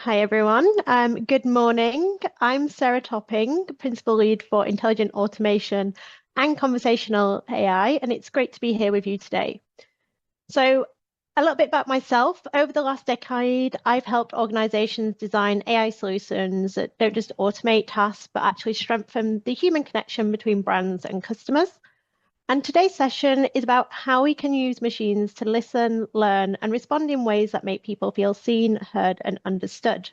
Hi everyone. Good morning. I'm Sarah Topping, Principal Lead for Intelligent Automation and Conversational AI, and it's great to be here with you today. So, a little bit about myself. Over the last decade, I've helped organizations design AI solutions that don't just automate tasks, but actually strengthen the human connection between brands and customers. And today's session is about how we can use machines to listen, learn, and respond in ways that make people feel seen, heard, and understood.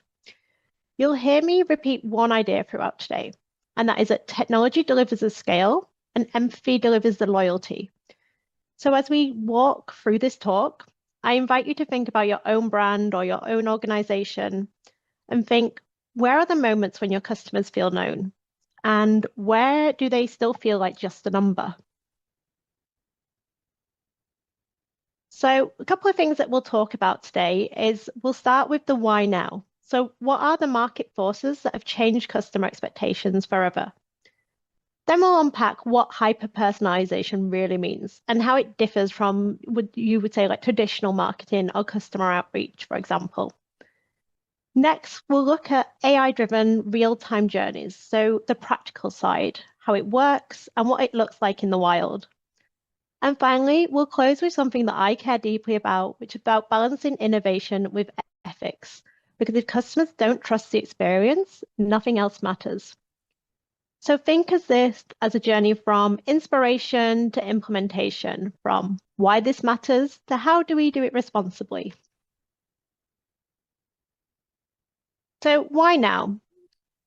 You'll hear me repeat one idea throughout today, and that is that technology delivers the scale and empathy delivers the loyalty. So as we walk through this talk, I invite you to think about your own brand or your own organization and think, where are the moments when your customers feel known? And where do they still feel like just a number? So a couple of things that we'll talk about today is we'll start with the why now. So what are the market forces that have changed customer expectations forever? Then we'll unpack what hyper-personalization really means and how it differs from what you would say like traditional marketing or customer outreach, for example. Next, we'll look at AI-driven real-time journeys. So the practical side, how it works and what it looks like in the wild. And finally, we'll close with something that I care deeply about, which is about balancing innovation with ethics. Because if customers don't trust the experience, nothing else matters. So think of this as a journey from inspiration to implementation, from why this matters to how do we do it responsibly. So why now?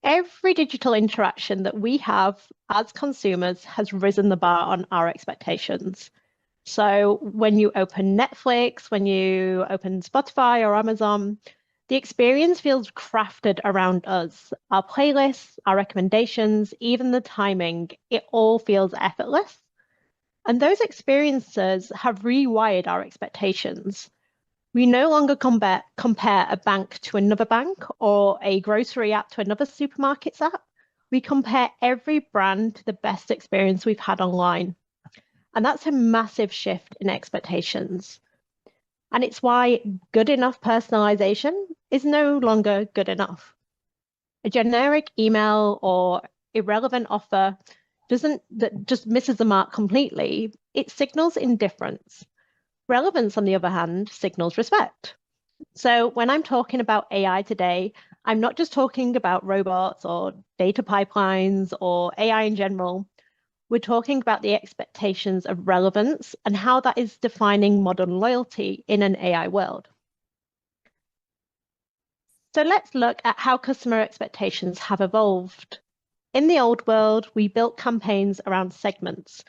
Every digital interaction that we have as consumers has risen the bar on our expectations. So when you open Netflix, when you open Spotify or Amazon, the experience feels crafted around us. Our playlists, our recommendations, even the timing, it all feels effortless. And those experiences have rewired our expectations. We no longer compare a bank to another bank or a grocery app to another supermarket's app. We compare every brand to the best experience we've had online. And that's a massive shift in expectations. And it's why good enough personalization is no longer good enough. A generic email or irrelevant offer that just misses the mark completely. It signals indifference. Relevance, on the other hand, signals respect. So when I'm talking about AI today, I'm not just talking about robots or data pipelines or AI in general. We're talking about the expectations of relevance and how that is defining modern loyalty in an AI world. So let's look at how customer expectations have evolved. In the old world, we built campaigns around segments.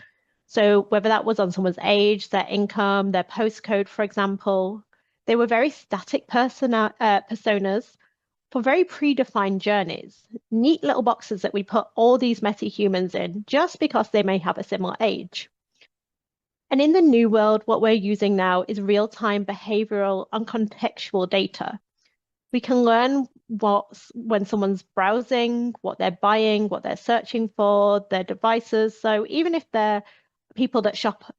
So whether that was on someone's age, their income, their postcode, for example, they were very static personas for very predefined journeys, neat little boxes that we put all these messy humans in just because they may have a similar age. And in the new world, what we're using now is real-time behavioral and contextual data. We can learn when someone's browsing, what they're buying, what they're searching for, their devices. So even if they're people that shop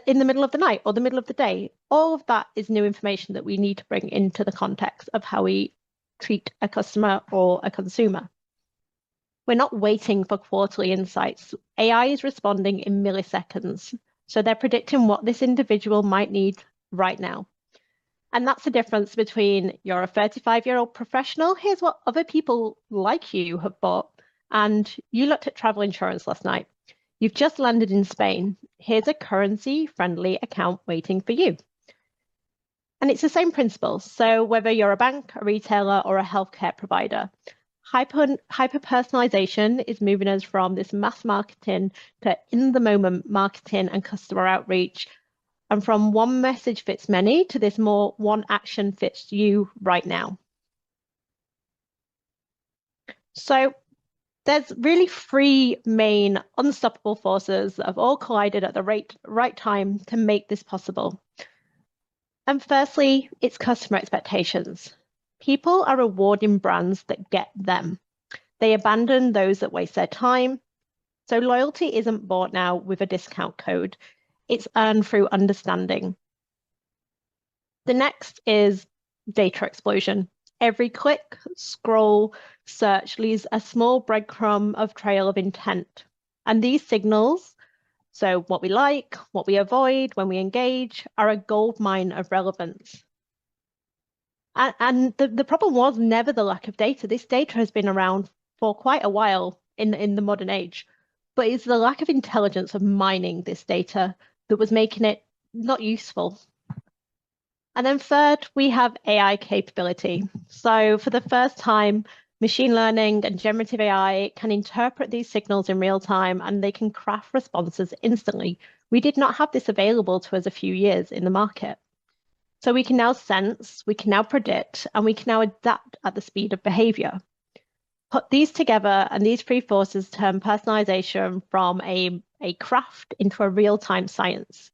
in the middle of the night or the middle of the day, all of that is new information that we need to bring into the context of how we treat a customer or a consumer. We're not waiting for quarterly insights. AI is responding in milliseconds. So they're predicting what this individual might need right now. And that's the difference between you're a 35-year-old professional, here's what other people like you have bought, and you looked at travel insurance last night. You've just landed in Spain. Here's a currency-friendly account waiting for you. And it's the same principle. So whether you're a bank, a retailer, or a healthcare provider, hyper-personalization is moving us from this mass marketing to in-the-moment marketing and customer outreach, and from one message fits many to this more one action fits you right now. So there's really three main unstoppable forces that have all collided at the right time to make this possible. And firstly, it's customer expectations. People are rewarding brands that get them. They abandon those that waste their time. So loyalty isn't bought now with a discount code. It's earned through understanding. The next is data explosion. Every click, scroll, search leaves a small breadcrumb of trail of intent. And these signals, so what we like, what we avoid when we engage, are a gold mine of relevance. And the problem was never the lack of data. This data has been around for quite a while in the modern age, but it's the lack of intelligence of mining this data that was making it not useful. And then third, we have AI capability. So for the first time, machine learning and generative AI can interpret these signals in real time and they can craft responses instantly. We did not have this available to us a few years in the market. So we can now sense, we can now predict, and we can now adapt at the speed of behavior. Put these together, and these three forces turn personalization from a craft into a real-time science.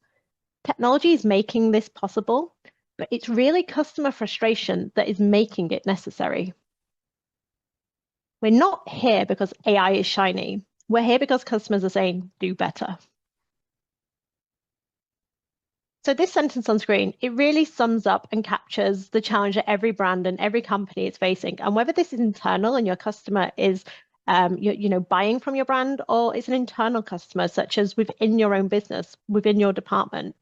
Technology is making this possible, but it's really customer frustration that is making it necessary. We're not here because AI is shiny. We're here because customers are saying, do better. So this sentence on screen, it really sums up and captures the challenge that every brand and every company is facing. And whether this is internal and your customer is buying from your brand, or it's an internal customer, such as within your own business, within your department,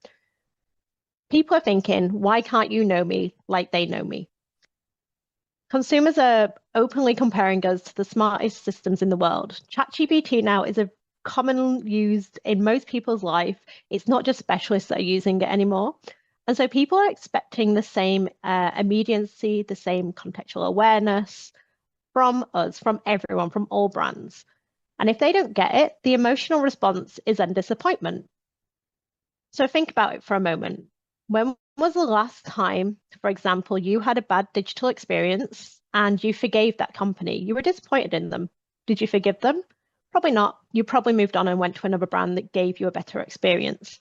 people are thinking, why can't you know me like they know me? Consumers are openly comparing us to the smartest systems in the world. ChatGPT now is a commonly used in most people's life. It's not just specialists that are using it anymore. And so people are expecting the same immediacy, the same contextual awareness from us, from everyone, from all brands. And if they don't get it, the emotional response is then disappointment. So think about it for a moment. When was the last time, for example, you had a bad digital experience and you forgave that company? You were disappointed in them. Did you forgive them? Probably not. You probably moved on and went to another brand that gave you a better experience.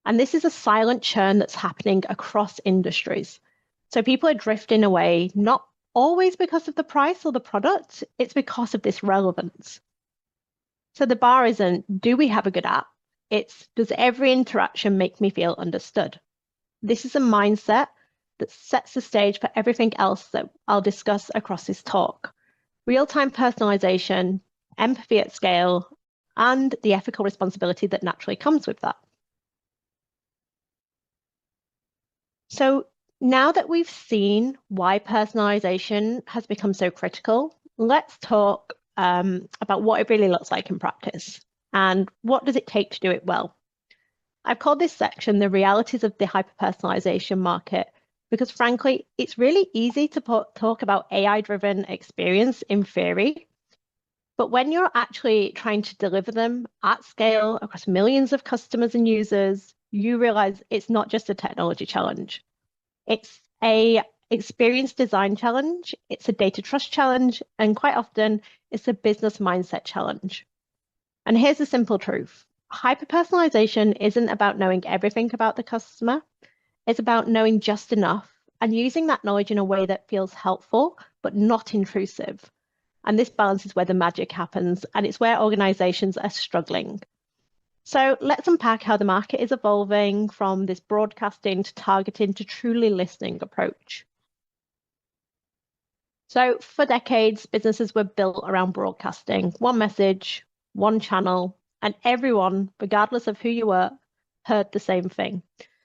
And this is a silent churn that's happening across industries. So people are drifting away, not always because of the price or the product, it's because of this relevance. So the bar isn't, do we have a good app? It's, does every interaction make me feel understood? This is a mindset that sets the stage for everything else that I'll discuss across this talk. Real-time personalization, empathy at scale, and the ethical responsibility that naturally comes with that. So now that we've seen why personalization has become so critical, let's talk about what it really looks like in practice and what does it take to do it well. I've called this section the realities of the hyper-personalization market because frankly, it's really easy to talk about AI-driven experience in theory, but when you're actually trying to deliver them at scale across millions of customers and users, you realize it's not just a technology challenge. It's a experience design challenge, it's a data trust challenge, and quite often it's a business mindset challenge. And here's the simple truth. Hyper-personalization isn't about knowing everything about the customer. It's about knowing just enough and using that knowledge in a way that feels helpful, but not intrusive. And this balance is where the magic happens, and it's where organizations are struggling. So let's unpack how the market is evolving from this broadcasting to targeting to truly listening approach. So for decades, businesses were built around broadcasting, one message, one channel, and everyone, regardless of who you were, heard the same thing.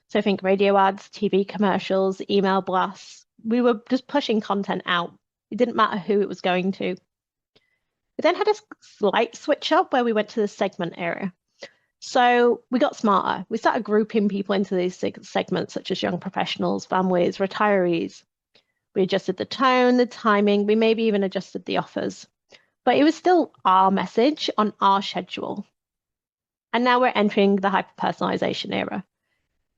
So think radio ads, TV commercials, email blasts. We were just pushing content out. It didn't matter who it was going to. We then had a slight switch up where we went to the segment area. So we got smarter. We started grouping people into these segments, such as young professionals, families, retirees. We adjusted the tone, the timing, we maybe even adjusted the offers. But it was still our message on our schedule. And now we're entering the hyper-personalization era.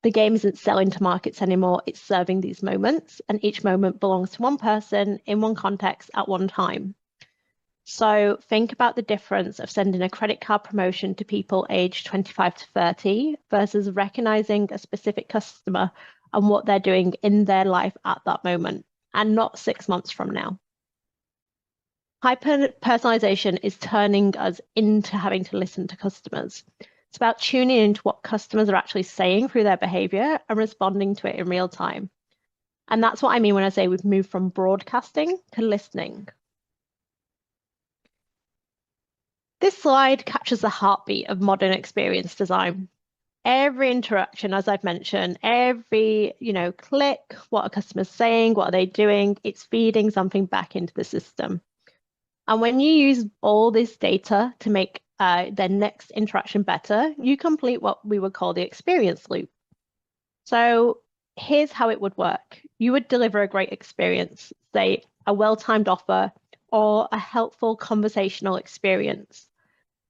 The game isn't selling to markets anymore, it's serving these moments, and each moment belongs to one person in one context at one time. So think about the difference of sending a credit card promotion to people aged 25 to 30 versus recognizing a specific customer and what they're doing in their life at that moment, and not 6 months from now. Hyper-personalization is turning us into having to listen to customers. It's about tuning into what customers are actually saying through their behavior and responding to it in real time. And that's what I mean when I say we've moved from broadcasting to listening. This slide captures the heartbeat of modern experience design. Every interaction, as I've mentioned, every click, what a customer's saying, what are they doing, it's feeding something back into the system. And when you use all this data to make their next interaction better, you complete what we would call the experience loop. So here's how it would work. You would deliver a great experience, say a well-timed offer or a helpful conversational experience.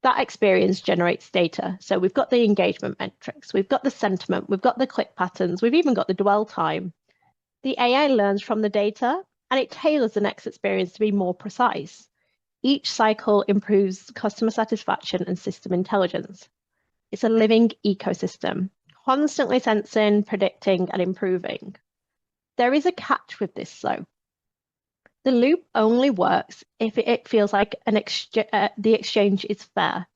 That experience generates data. So we've got the engagement metrics, we've got the sentiment, we've got the click patterns, we've even got the dwell time. The AI learns from the data and it tailors the next experience to be more precise. Each cycle improves customer satisfaction and system intelligence. It's a living ecosystem, constantly sensing, predicting, and improving. There is a catch with this, though. The loop only works if it feels like the exchange is fair.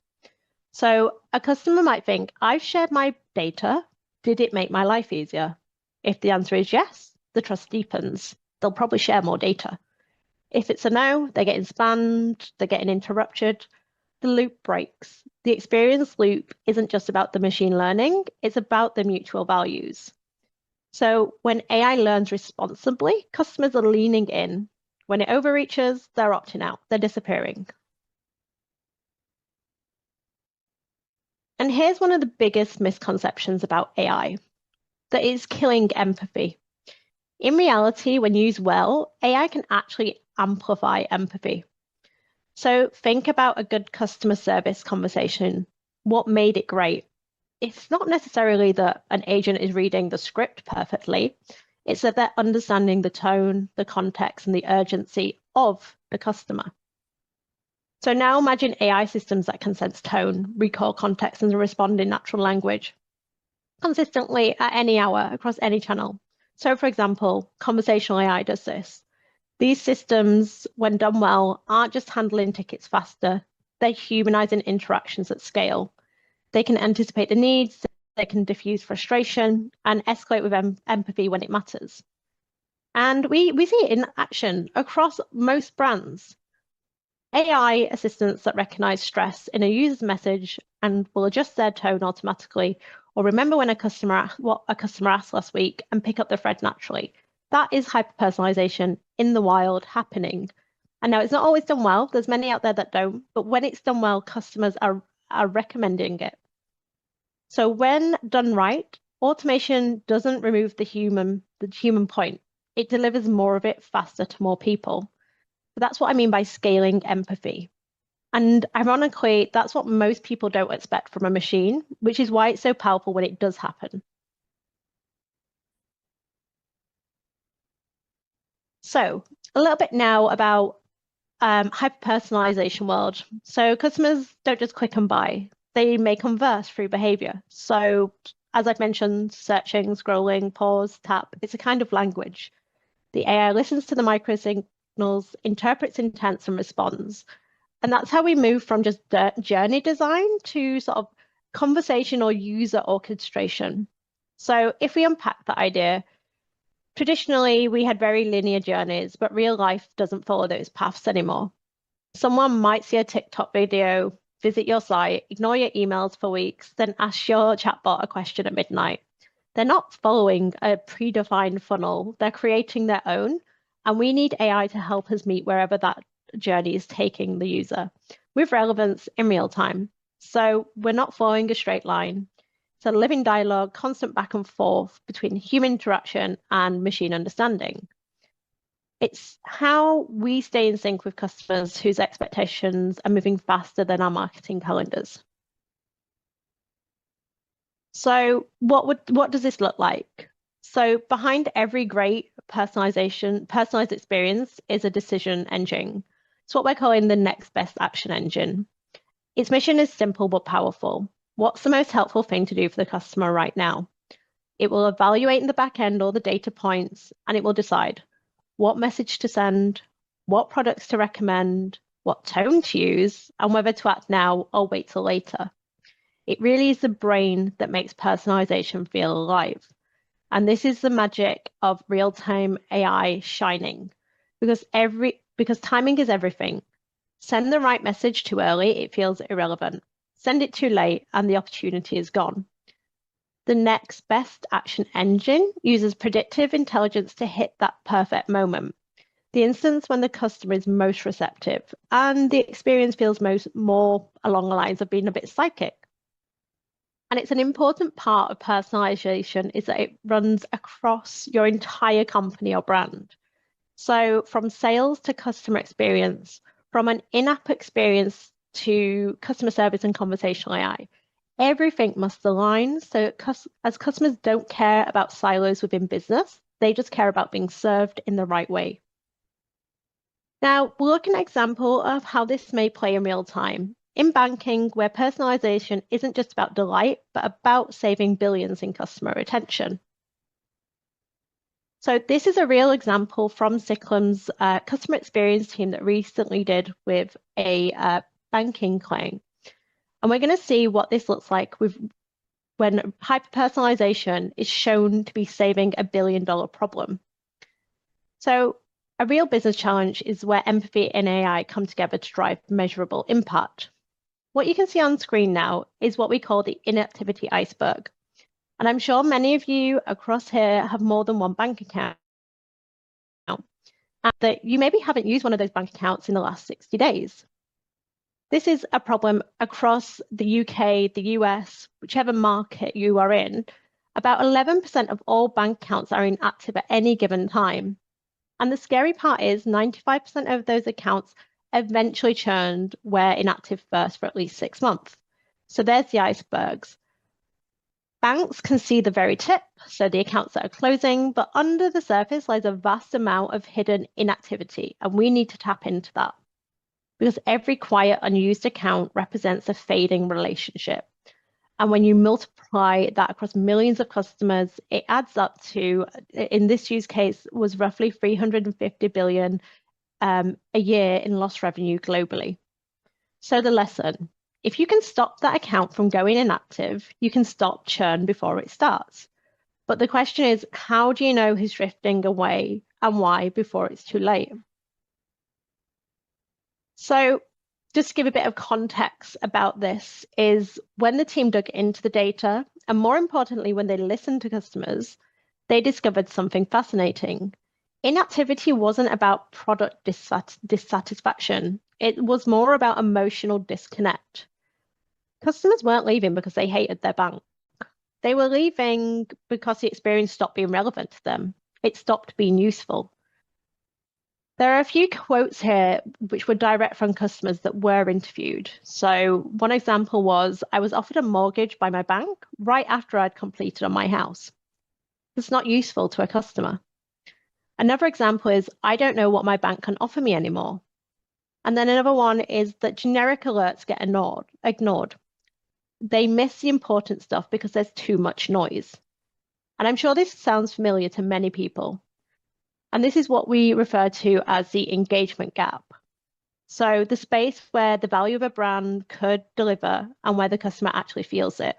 So a customer might think, I've shared my data. Did it make my life easier? If the answer is yes, the trust deepens. They'll probably share more data. If it's a no, they're getting spammed, they're getting interrupted. The loop breaks. The experience loop isn't just about the machine learning, it's about the mutual values. So when AI learns responsibly, customers are leaning in. When it overreaches, they're opting out, they're disappearing. And here's one of the biggest misconceptions about AI, that it's killing empathy. In reality, when used well, AI can actually amplify empathy. So think about a good customer service conversation. What made it great? It's not necessarily that an agent is reading the script perfectly. It's that they're understanding the tone, the context, and the urgency of the customer. So now imagine AI systems that can sense tone, recall context, and respond in natural language consistently at any hour across any channel. So for example, conversational AI does this. These systems, when done well, aren't just handling tickets faster, they're humanizing interactions at scale. They can anticipate the needs, they can diffuse frustration, and escalate with empathy when it matters. And we see it in action across most brands. AI assistants that recognize stress in a user's message and will adjust their tone automatically, or remember when what a customer asked last week and pick up the thread naturally. That is hyper-personalization in the wild happening. And now it's not always done well. There's many out there that don't, but when it's done well, customers are recommending it. So when done right, automation doesn't remove the human point. It delivers more of it faster to more people. So that's what I mean by scaling empathy. And ironically, that's what most people don't expect from a machine, which is why it's so powerful when it does happen. So a little bit now about hyper-personalization world. So customers don't just click and buy, they may converse through behavior. So as I've mentioned, searching, scrolling, pause, tap, it's a kind of language. The AI listens to the micro signals, interprets intents and responds. And that's how we move from just journey design to sort of conversation or user orchestration. So if we unpack that idea, traditionally we had very linear journeys, but real life doesn't follow those paths anymore. Someone might see a TikTok video, visit your site, ignore your emails for weeks, then ask your chatbot a question at midnight. They're not following a predefined funnel, they're creating their own. And we need AI to help us meet wherever that journey is taking the user with relevance in real time. So we're not following a straight line. It's a living dialogue, constant back and forth between human interaction and machine understanding. It's how we stay in sync with customers whose expectations are moving faster than our marketing calendars. So what does this look like? So behind every great personalized experience is a decision engine. It's what we're calling the next best action engine. Its mission is simple but powerful. What's the most helpful thing to do for the customer right now? It will evaluate in the back end all the data points, and it will decide what message to send, what products to recommend, what tone to use, and whether to act now or wait till later. It really is the brain that makes personalization feel alive. And this is the magic of real-time AI shining because timing is everything. Send the right message too early, it feels irrelevant. Send it too late, and the opportunity is gone. The next best action engine uses predictive intelligence to hit that perfect moment, the instance when the customer is most receptive and the experience feels more along the lines of being a bit psychic. And it's an important part of personalization is that it runs across your entire company or brand. So from sales to customer experience, from an in-app experience to customer service and conversational AI, everything must align so as customers don't care about silos within business, they just care about being served in the right way. Now, we'll look at an example of how this may play in real time. In banking, where personalization isn't just about delight, but about saving billions in customer retention. So this is a real example from Ciklum's customer experience team that recently did with a banking claim. And we're going to see what this looks like when hyper-personalization is shown to be saving a billion-dollar problem. So a real business challenge is where empathy and AI come together to drive measurable impact. What you can see on screen now is what we call the inactivity iceberg. And I'm sure many of you across here have more than one bank account, and that you maybe haven't used one of those bank accounts in the last 60 days. This is a problem across the UK, the US, whichever market you are in. About 11% of all bank accounts are inactive at any given time. And the scary part is 95% of those accounts eventually churned were inactive first for at least 6 months. So there's the icebergs. Banks can see the very tip, so the accounts that are closing, but under the surface lies a vast amount of hidden inactivity, and we need to tap into that. Because every quiet, unused account represents a fading relationship. And when you multiply that across millions of customers, it adds up to, in this use case, was roughly 350 billion a year in lost revenue globally. So the lesson, if you can stop that account from going inactive, you can stop churn before it starts. But the question is, how do you know who's drifting away and why before it's too late? So just to give a bit of context about this is when the team dug into the data, and more importantly, when they listened to customers, they discovered something fascinating. Inactivity wasn't about product dissatisfaction. It was more about emotional disconnect. Customers weren't leaving because they hated their bank. They were leaving because the experience stopped being relevant to them. It stopped being useful. There are a few quotes here which were direct from customers that were interviewed. So one example was, I was offered a mortgage by my bank right after I'd completed on my house. It's not useful to a customer. Another example is, I don't know what my bank can offer me anymore. And then another one is that generic alerts get ignored. They miss the important stuff because there's too much noise. And I'm sure this sounds familiar to many people. And this is what we refer to as the engagement gap. So the space where the value of a brand could deliver and where the customer actually feels it.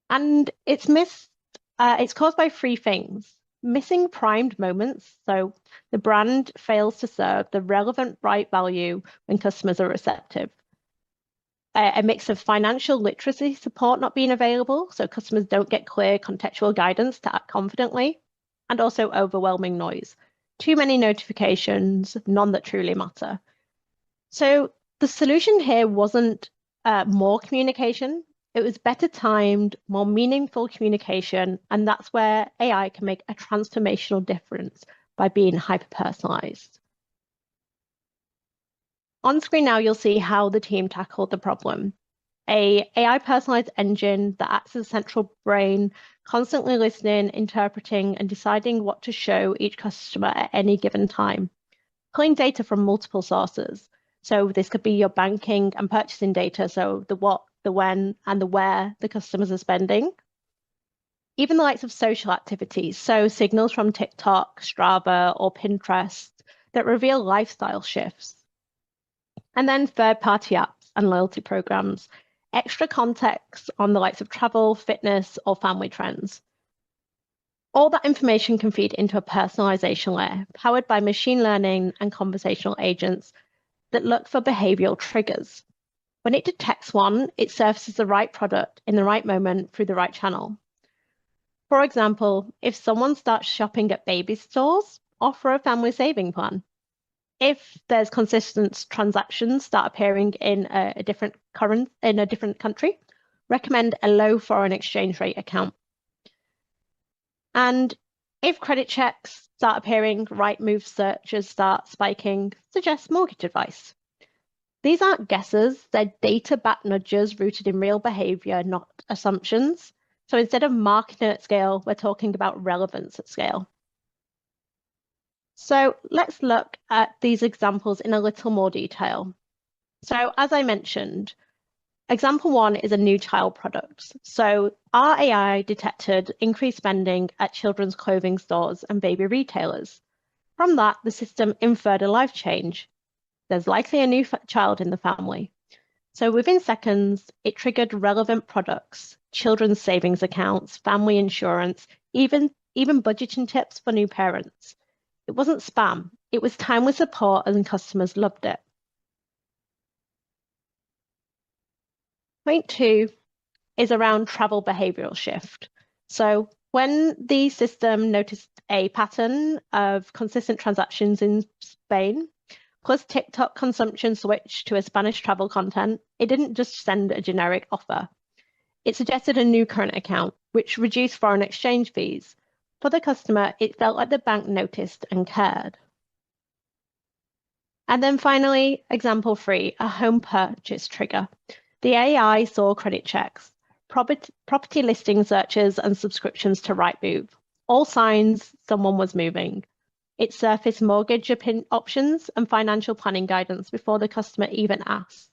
And it's caused by three things. Missing primed moments. So the brand fails to serve the relevant right value when customers are receptive. A mix of financial literacy support not being available, so customers don't get clear contextual guidance to act confidently, and also overwhelming noise. Too many notifications, none that truly matter. So the solution here wasn't more communication. It was better timed, more meaningful communication, and that's where AI can make a transformational difference by being hyper-personalized. On screen now, you'll see how the team tackled the problem. An AI personalized engine that acts as a central brain, constantly listening, interpreting, and deciding what to show each customer at any given time. Pulling data from multiple sources. So this could be your banking and purchasing data, so the what, the when, and the where the customers are spending. Even the likes of social activities, so signals from TikTok, Strava, or Pinterest that reveal lifestyle shifts. And then third-party apps and loyalty programs, extra context on the likes of travel, fitness, or family trends. All that information can feed into a personalization layer powered by machine learning and conversational agents that look for behavioral triggers. When it detects one, it surfaces the right product in the right moment through the right channel. For example, if someone starts shopping at baby stores, offer a family saving plan. If there's consistent transactions start appearing in a different country, recommend a low foreign exchange rate account. And if credit checks start appearing, right move searches start spiking, suggest mortgage advice. These aren't guesses, they're data-backed nudges rooted in real behavior, not assumptions. So instead of marketing at scale, we're talking about relevance at scale. So let's look at these examples in a little more detail. So as I mentioned, example one is a new child product. So our AI detected increased spending at children's clothing stores and baby retailers. From that, the system inferred a life change. There's likely a new child in the family. So within seconds, it triggered relevant products, children's savings accounts, family insurance, even budgeting tips for new parents. It wasn't spam, it was timely support and customers loved it. Point two is around travel behavioral shift. So when the system noticed a pattern of consistent transactions in Spain, plus TikTok consumption switched to a Spanish travel content, it didn't just send a generic offer. It suggested a new current account, which reduced foreign exchange fees. For the customer, it felt like the bank noticed and cared. And then finally, example three, a home purchase trigger. The AI saw credit checks, property listing searches, and subscriptions to Rightmove. All signs someone was moving. It surfaced mortgage options and financial planning guidance before the customer even asked.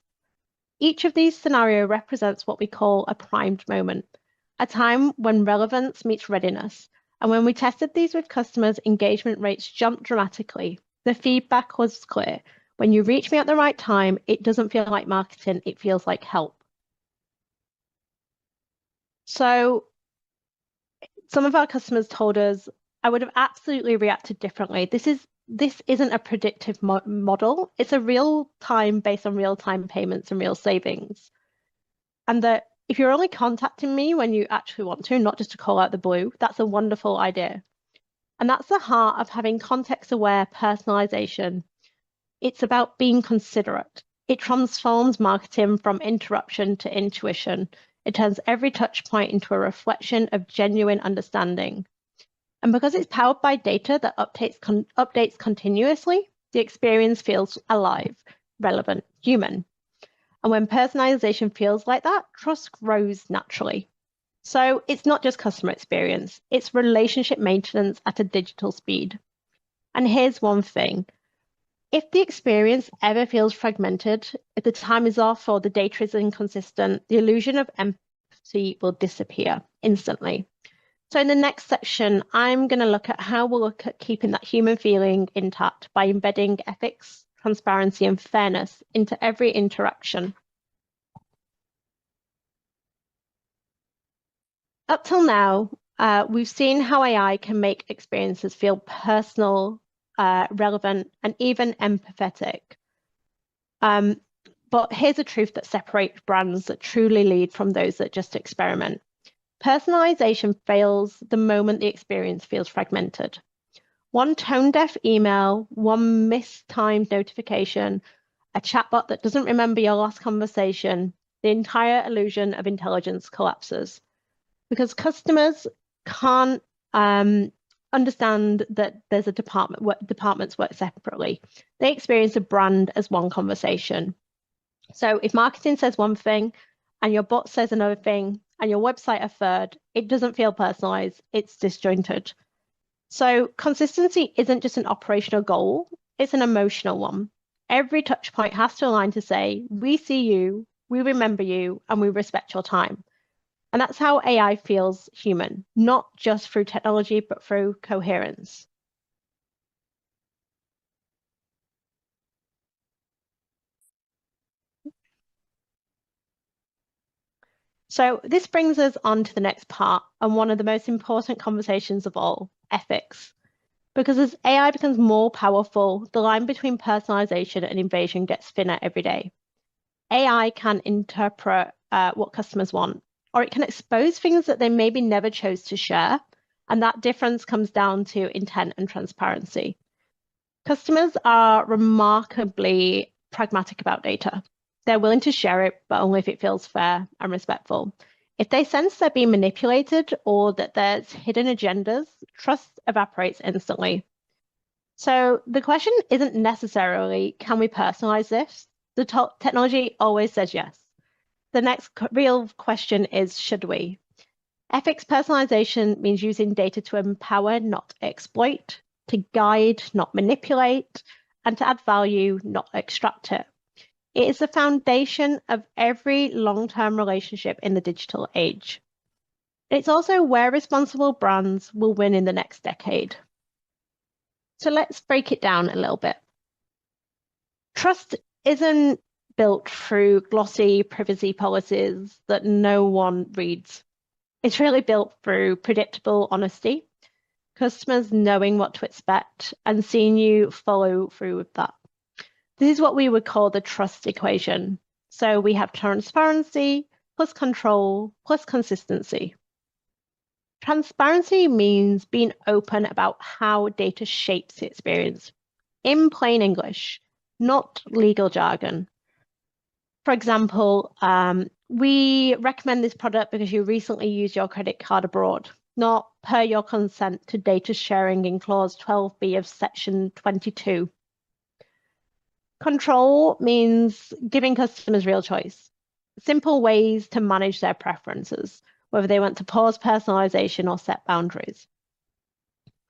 Each of these scenarios represents what we call a primed moment, a time when relevance meets readiness. And when we tested these with customers, engagement rates jumped dramatically. The feedback was clear. When you reach me at the right time, it doesn't feel like marketing, it feels like help. So some of our customers told us, I would have absolutely reacted differently. This isn't a predictive model. It's a real time based on real time payments and real savings. And that if you're only contacting me when you actually want to, not just to call out the blue, that's a wonderful idea. And that's the heart of having context-aware personalization. It's about being considerate. It transforms marketing from interruption to intuition. It turns every touch point into a reflection of genuine understanding. And because it's powered by data that updates continuously, the experience feels alive, relevant, human. And when personalization feels like that, trust grows naturally. So it's not just customer experience, it's relationship maintenance at a digital speed. And here's one thing. If the experience ever feels fragmented, if the time is off or the data is inconsistent, the illusion of empathy will disappear instantly. So in the next section, I'm going to look at how we'll look at keeping that human feeling intact by embedding ethics, transparency, and fairness into every interaction. Up till now, we've seen how AI can make experiences feel personal, relevant, and even empathetic. But here's a truth that separates brands that truly lead from those that just experiment. Personalization fails the moment the experience feels fragmented. One tone-deaf email, one mistimed notification, a chatbot that doesn't remember your last conversation, the entire illusion of intelligence collapses. Because customers can't understand that there's a departments work separately. They experience a brand as one conversation. So if marketing says one thing and your bot says another thing and your website a third, it doesn't feel personalized, it's disjointed. So consistency isn't just an operational goal, it's an emotional one. Every touch point has to align to say, we see you, we remember you, and we respect your time. And that's how AI feels human, not just through technology, but through coherence. So this brings us on to the next part and one of the most important conversations of all, ethics. Because as AI becomes more powerful, the line between personalization and invasion gets thinner every day. AI can interpret what customers want, or it can expose things that they maybe never chose to share. And that difference comes down to intent and transparency. Customers are remarkably pragmatic about data. They're willing to share it, but only if it feels fair and respectful. If they sense they're being manipulated or that there's hidden agendas, trust evaporates instantly. So the question isn't necessarily, can we personalize this? The technology always says yes. The next real question is, should we? Ethics personalization means using data to empower, not exploit, to guide, not manipulate, and to add value, not extract it. It is the foundation of every long-term relationship in the digital age. It's also where responsible brands will win in the next decade. So let's break it down a little bit. Trust isn't built through glossy privacy policies that no one reads. It's really built through predictable honesty, customers knowing what to expect and seeing you follow through with that. This is what we would call the trust equation. So we have transparency plus control plus consistency. Transparency means being open about how data shapes the experience in plain English, not legal jargon. For example, we recommend this product because you recently used your credit card abroad, not per your consent to data sharing in clause 12B of section 22. Control means giving customers real choice, simple ways to manage their preferences, whether they want to pause personalization or set boundaries.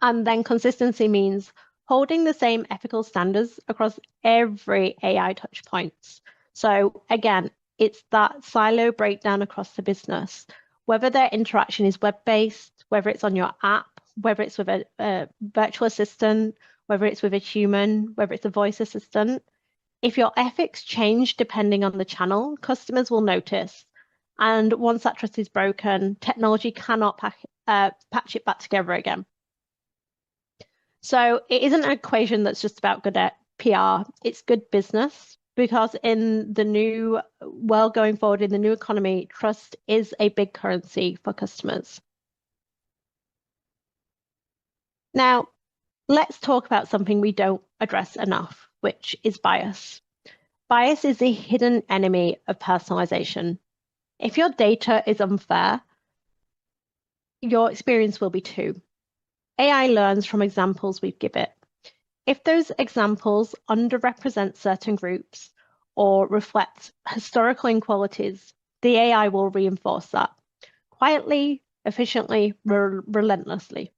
And then consistency means holding the same ethical standards across every AI touch points. So again, it's that silo breakdown across the business, whether their interaction is web-based, whether it's on your app, whether it's with a virtual assistant, whether it's with a human, whether it's a voice assistant. If your ethics change depending on the channel, customers will notice. And once that trust is broken, technology cannot patch it back together again. So it isn't an equation that's just about good at PR, it's good business, because in the new world going forward, in the new economy, trust is a big currency for customers. Now, let's talk about something we don't address enough, which is bias. Bias is the hidden enemy of personalization. If your data is unfair, your experience will be too. AI learns from examples we give it. If those examples underrepresent certain groups or reflect historical inequalities, the AI will reinforce that quietly, efficiently, relentlessly.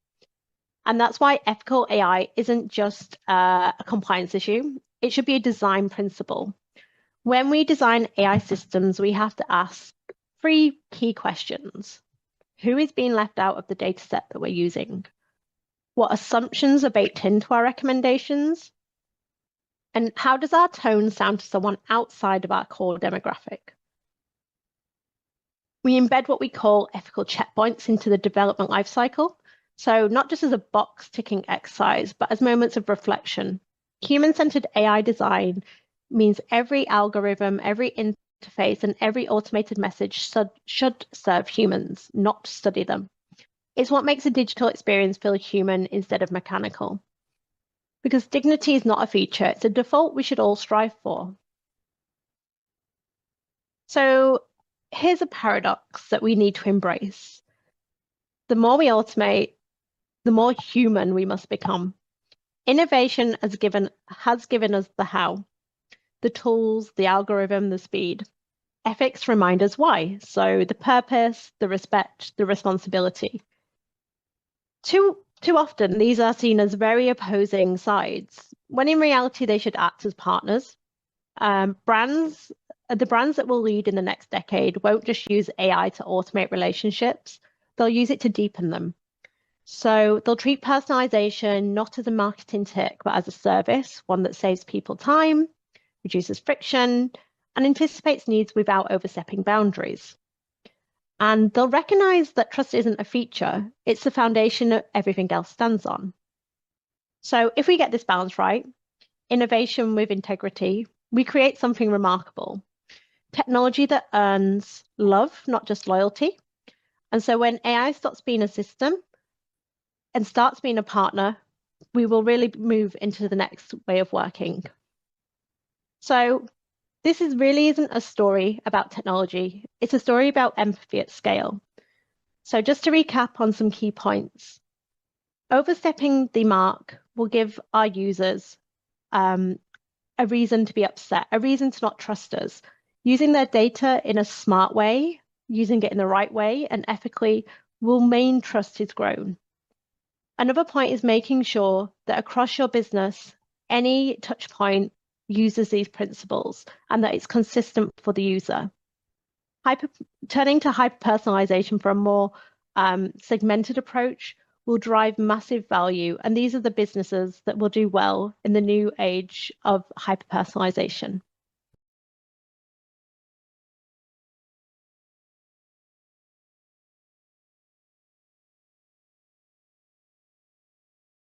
And that's why ethical AI isn't just a compliance issue. It should be a design principle. When we design AI systems, we have to ask 3 key questions. Who is being left out of the data set that we're using? What assumptions are baked into our recommendations? And how does our tone sound to someone outside of our core demographic? We embed what we call ethical checkpoints into the development lifecycle. So not just as a box ticking exercise, but as moments of reflection. Human-centered AI design means every algorithm, every interface, and every automated message should serve humans, not study them. It's what makes a digital experience feel human instead of mechanical. Because dignity is not a feature, it's a default we should all strive for. So here's a paradox that we need to embrace. The more we automate, the more human we must become. Innovation has given us the how, the tools, the algorithm, the speed. Ethics remind us why. So the purpose, the respect, the responsibility. Too often, these are seen as very opposing sides, when in reality, they should act as partners. The brands that will lead in the next decade won't just use AI to automate relationships, they'll use it to deepen them. So they'll treat personalization not as a marketing tick, but as a service, one that saves people time, reduces friction, and anticipates needs without overstepping boundaries. And they'll recognize that trust isn't a feature, it's the foundation that everything else stands on. So if we get this balance right, innovation with integrity, we create something remarkable. Technology that earns love, not just loyalty. And so when AI stops being a system and starts being a partner, we will really move into the next way of working. So this really isn't a story about technology. It's a story about empathy at scale. So just to recap on some key points, overstepping the mark will give our users a reason to be upset, a reason to not trust us. Using their data in a smart way, using it in the right way and ethically will mean trust is grown. Another point is making sure that across your business, any touch point uses these principles and that it's consistent for the user. Turning to hyper-personalization for a more segmented approach will drive massive value. And these are the businesses that will do well in the new age of hyper-personalization.